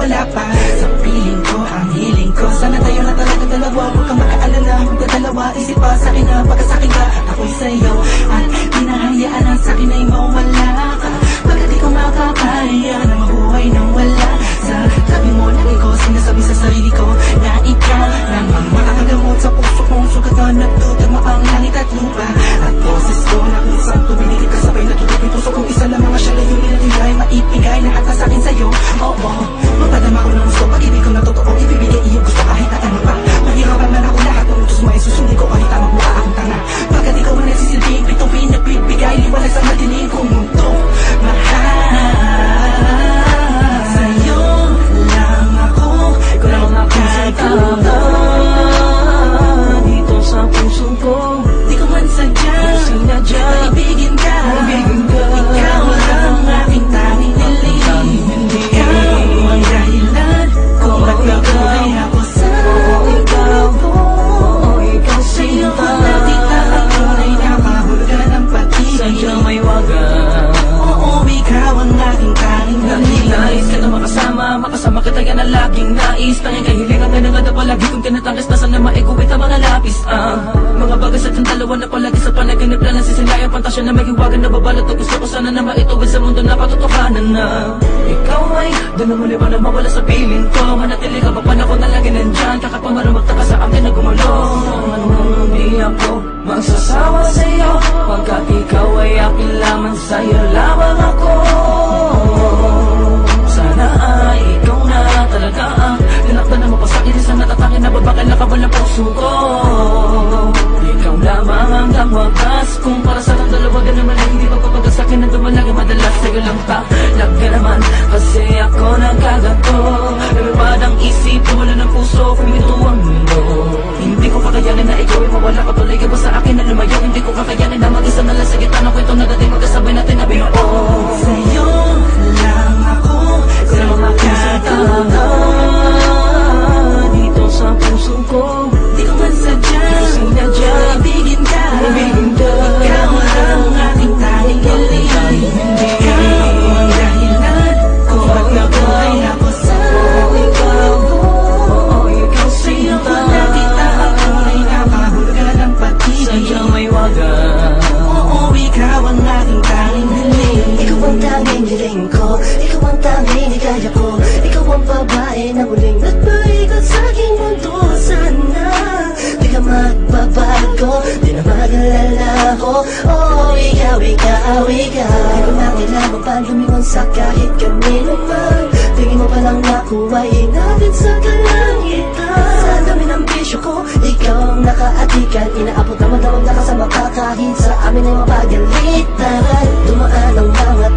wala pa. Sa piling ko, ang hiling ko, sana tayo na talaga dalawa. Huwag kang makaalala, magdadalawa. Isip pa sa'kin na pagkasakin ka at ako'y sa'yo. At hinahayaan ang sa'kin ay mawala ka. Pagkat ikaw makakaya na mabuhay nang wala. Sa tabi mo lagi ko, sinasabi sa sarili ko na ikaw lang ang makakagamot sa puso kong sugatan. Nagdudama ang langit at lupa. At boses ko na kung saan tumiligid ka sabay natutupin puso kong isa lamang ang siya layunin at hingay maipigay lahat na sa'kin sa'yo. Oo, magpadama ko ng gusto. Pag-ibig ko na totoo, ibibigay iyong gusto kahit na ano pa. Mahirapan man ako lahat ng utos mo ay susundin ko kahit na magmukha akong tanga. Pagkat ikaw ang nagsisilbing pitong pinagbibigay liwanag sa madilim kong mundo. Mahal sa'yo lang ako nagkatuwa. Dito sa puso ko, di ko man sadya sinadya maibigin ka. Ikaw lang aking tanging hiling. Ikaw ang dahilan kung ba't nabuhay ako sa ikaw sa'yo ko sinta. nakita ang tunay na kahulugan ng pag-ibig. Sadyang may wagas. Oo, ikaw ang aking tanging hiling. Nais ka na makasama kita yan ang laging nais. Tanging kahilingan na nangada palagi kong tinatangis na sana maiguwit ang mga lapis. Mga bagay sa dalawa na palagi sa panaginip na nasisilayan. Pantasya na may hiwagan na babalot at gusto ko sana na maituwid sa mundo na katotohanan na ikaw ay doon na muli ba na mawala sa piling ko. Manatili ka ba panahon na lagi nandyan. Kakapamarumagta ka sa akin na gumulong. Di ako magsasawa sa'yo pagkat ikaw ay akin lamang, sa'yo lamang ako. Sana ay ikaw na talaga ang tinakdan na mapasakin. Isang natatangin na babakal na kabal ng puso ko. Ikaw lamang hanggang wagas. Kung para sa ng dalawa ka naman ay hindi magpapagas sa'kin na dumalagi madalas. Sa'yo lang talaga naman kasi ako nagkagato. Lumipad ang isip, wala ng puso, kumito ang mundo. Hindi ko kakayanin na ikaw ay mawala ka. Tuloy ka ba sa akin na lumayo? Hindi ko kakayanin na mag-isa na lang sa gitna ng kwento na dati magkasabay natin na biyo. Sa'yo lang ako nagkatuwa. Dito sa puso ko, di ko man sadya sinadya maibigin ka. Ikaw ang aking tanging hiling. Ikaw ang dahilan kung ba't nabuhay ako sa ikaw sa'yo ko sinta. nakita ang tunay na kahulugan ng pag-ibig. Sadyang may wagas. Oo, ikaw ang aking tanging hiling. Ikaw ang tanging hiling ko, ikaw ang tanging hikaya ko. Ikaw ang babae na muling nagpaikot sa aking mundo. Sana di ka magbabago, di na mag-alala ko. Oh, ikaw, ikaw, ikaw. Di ko na kailangan pa lumingon sa kahit kanino man. Tingin mo pa lang nakuha, inabit sa kalangitan. Sa dami ng bisyo ko, ikaw ang nakaatikan. Inaabot na madamag na kasama ka kahit sa amin ay mapagalitan. Dumaan ang mga